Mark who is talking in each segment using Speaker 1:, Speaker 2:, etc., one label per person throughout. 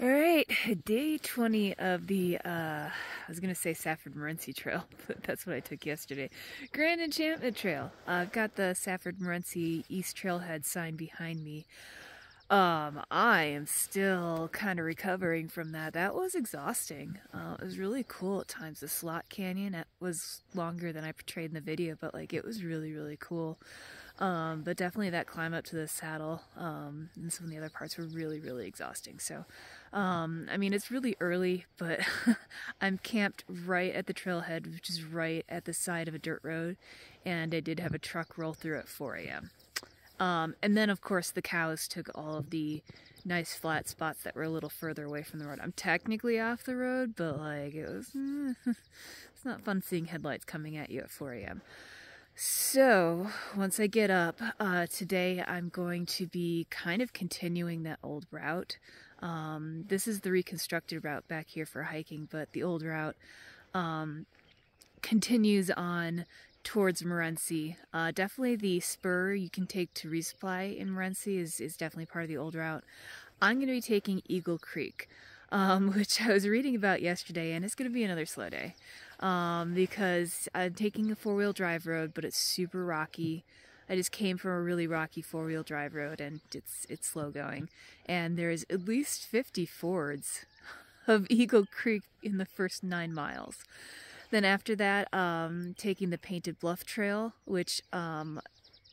Speaker 1: All right, day 20 of the, I was going to say Safford-Morenci Trail, but that's what I took yesterday. Grand Enchantment Trail. I've got the Safford-Morenci East Trailhead sign behind me. I am still kind of recovering from that. That was exhausting. It was really cool at times. The slot canyon, it was longer than I portrayed in the video, but like it was really, really cool. But definitely that climb up to the saddle, and some of the other parts were really, really exhausting. So, I mean, it's really early, but I'm camped right at the trailhead, which is right at the side of a dirt road, and I did have a truck roll through at 4 a.m. And then, of course, the cows took all of the nice flat spots that were a little further away from the road. I'm technically off the road, but, like, it was... it's not fun seeing headlights coming at you at 4 a.m. So, once I get up, today I'm going to be kind of continuing that old route. This is the reconstructed route back here for hiking, but the old route continues on towards Morenci. Definitely the spur you can take to resupply in Morenci is definitely part of the old route. I'm going to be taking Eagle Creek, which I was reading about yesterday, and it's going to be another slow day. Because I'm taking a four-wheel drive road, but it's super rocky. I just came from a really rocky four-wheel drive road, and it's slow going. And there's at least 50 fords of Eagle Creek in the first 9 miles. Then after that, taking the Painted Bluff Trail, which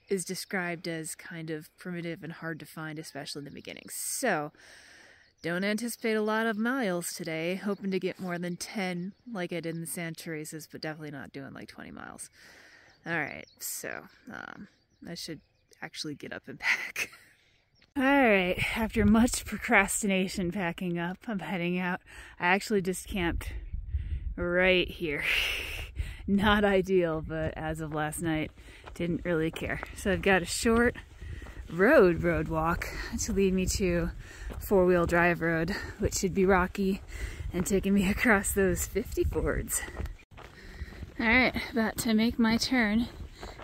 Speaker 1: is described as kind of primitive and hard to find, especially in the beginning. So, don't anticipate a lot of miles today, hoping to get more than 10 like I did in the Sand Teresa's, but definitely not doing like 20 miles. Alright, so I should actually get up and pack. Alright, after much procrastination packing up, I'm heading out. I actually just camped right here. Not ideal, but as of last night, didn't really care. So I've got a short road walk to lead me to four-wheel drive road, which should be rocky and taking me across those 50 fords. Alright, about to make my turn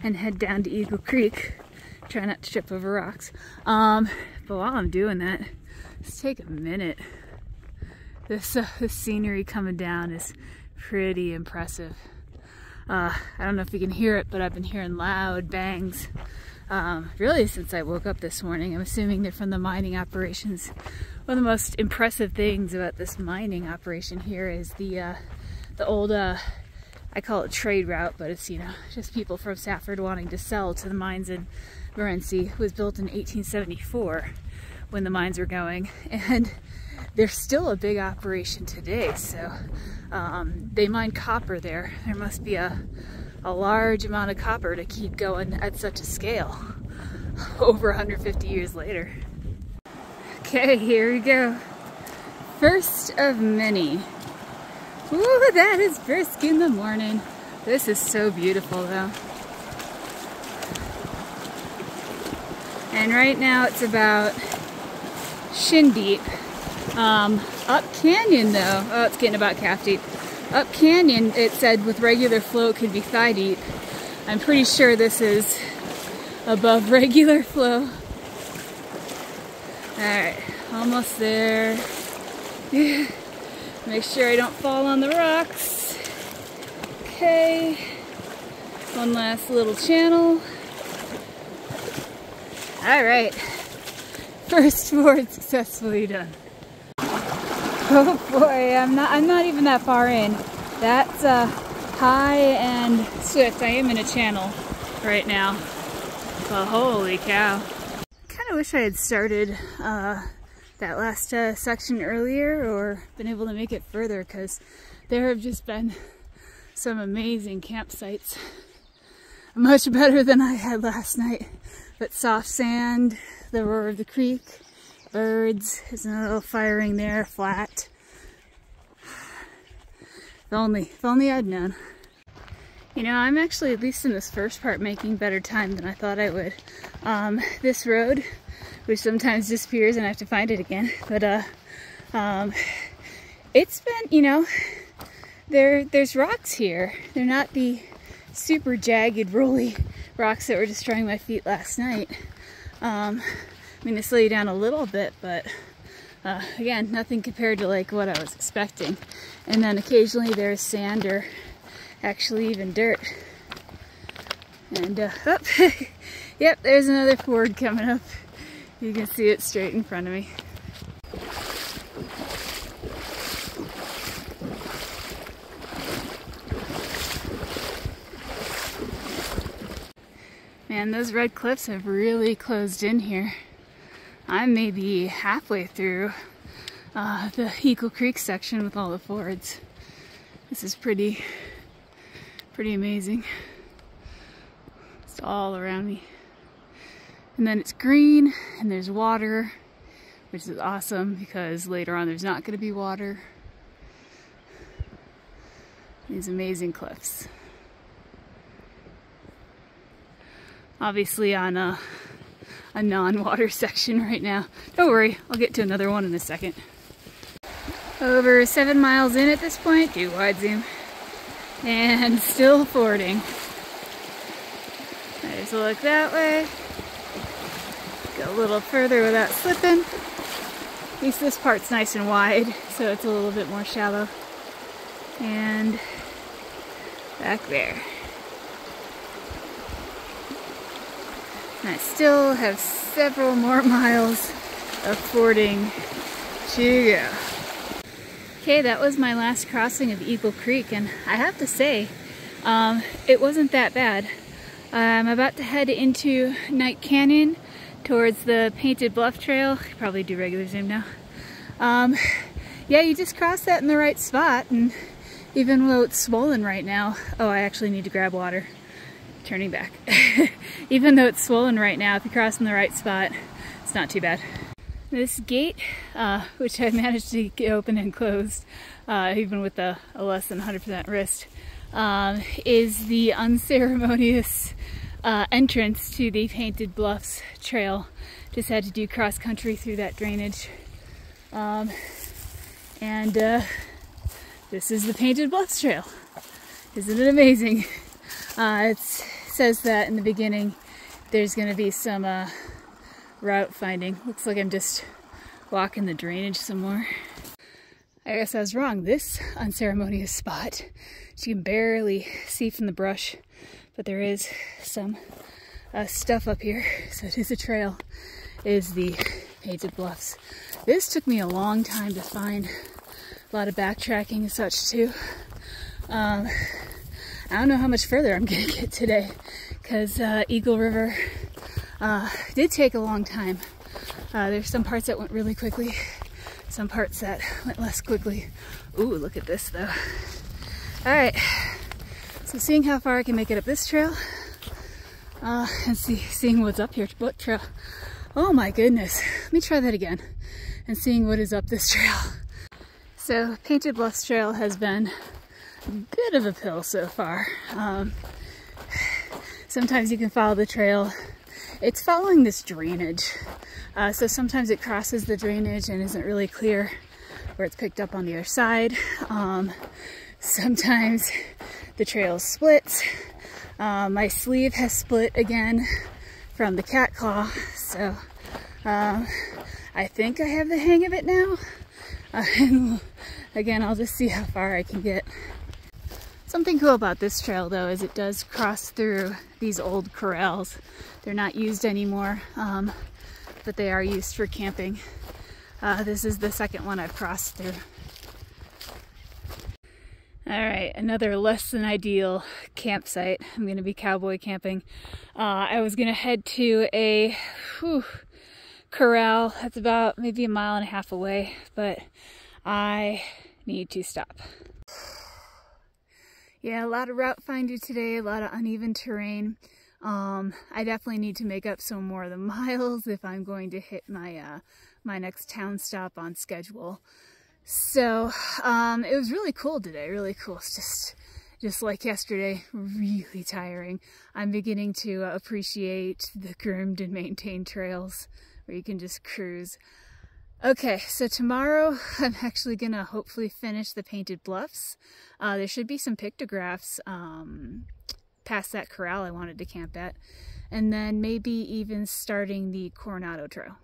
Speaker 1: and head down to Eagle Creek. Try not to trip over rocks. But while I'm doing that, let's take a minute. This scenery coming down is pretty impressive. I don't know if you can hear it, but I've been hearing loud bangs really since I woke up this morning. I'm assuming they're from the mining operations. One of the most impressive things about this mining operation here is the old, I call it trade route, but it's, you know, just people from Safford wanting to sell to the mines in Morenci. It was built in 1874 when the mines were going, and they're still a big operation today. So they mine copper there. There must be a large amount of copper to keep going at such a scale over 150 years later. Okay, here we go. First of many. Ooh, that is brisk in the morning. This is so beautiful though. And right now it's about shin deep. Up canyon though, oh, it's getting about calf deep. Up canyon, it said with regular flow it could be thigh deep. I'm pretty sure this is above regular flow. Alright, almost there. Make sure I don't fall on the rocks. Okay, one last little channel. Alright, first ford successfully done. Oh boy, I'm not even that far in. That's high and swift. I am in a channel right now. But holy cow. Kind of wish I had started that last section earlier or been able to make it further, because there have just been some amazing campsites. Much better than I had last night. But soft sand, the roar of the creek, birds, there's a little firing there, flat. If only I'd known. You know, I'm actually, at least in this first part, making better time than I thought I would. This road, which sometimes disappears and I have to find it again, but it's been, you know, there's rocks here. They're not the super jagged, rolly rocks that were destroying my feet last night. I mean, they slow you down a little bit, but Again, nothing compared to like what I was expecting. And then occasionally there's sand or actually even dirt. And oh, yep, there's another ford coming up. You can see it straight in front of me. Man, those red cliffs have really closed in here. I'm maybe halfway through the Eagle Creek section with all the fords. This is pretty amazing. It's all around me. And then it's green and there's water, which is awesome because later on there's not going to be water. These amazing cliffs. Obviously on a non-water section right now. Don't worry, I'll get to another one in a second. Over 7 miles in at this point, do wide zoom, and still fording. There's a look that way. Go a little further without slipping. At least this part's nice and wide, so it's a little bit more shallow. And back there. And I still have several more miles of fording to go. Okay, that was my last crossing of Eagle Creek, and I have to say, it wasn't that bad. I'm about to head into Night Canyon towards the Painted Bluff Trail. I could probably do regular zoom now. Yeah, you just cross that in the right spot, and even though it's swollen right now, oh, I actually need to grab water. Turning back. Even though it's swollen right now, if you cross in the right spot, it's not too bad. This gate, which I managed to get open and closed, even with a less than 100% wrist, is the unceremonious entrance to the Painted Bluffs Trail. Just had to do cross country through that drainage. This is the Painted Bluffs Trail. Isn't it amazing? It says that in the beginning there's going to be some route finding. Looks like I'm just walking the drainage some more. I guess I was wrong. This unceremonious spot, you can barely see from the brush, but there is some stuff up here, so it is a trail, is the Painted Bluffs. This took me a long time to find, a lot of backtracking and such too. I don't know how much further I'm gonna get today, because Eagle River did take a long time. There's some parts that went really quickly, some parts that went less quickly. Ooh, look at this though. Alright, so seeing how far I can make it up this trail, and seeing what's up here. What trail? Oh my goodness, let me try that again. And seeing what is up this trail. So, Painted Bluffs Trail has been a bit of a pill so far. Sometimes you can follow the trail. It's following this drainage. So sometimes it crosses the drainage and isn't really clear where it's picked up on the other side. Sometimes the trail splits. My sleeve has split again from the cat claw. So I think I have the hang of it now. And again, I'll just see how far I can get. Something cool about this trail though is it does cross through these old corrals. They're not used anymore, but they are used for camping. This is the second one I've crossed through. Alright, another less than ideal campsite. I'm going to be cowboy camping. I was going to head to a corral that's about maybe 1.5 miles away, but I need to stop. Yeah, a lot of route finder today, a lot of uneven terrain. I definitely need to make up some more of the miles if I'm going to hit my my next town stop on schedule. So it was really cool today, really cool. It's just like yesterday, really tiring. I'm beginning to appreciate the groomed and maintained trails where you can just cruise. Okay, so tomorrow I'm actually gonna hopefully finish the Painted Bluffs. There should be some pictographs past that corral I wanted to camp at, and then maybe even starting the Coronado Trail.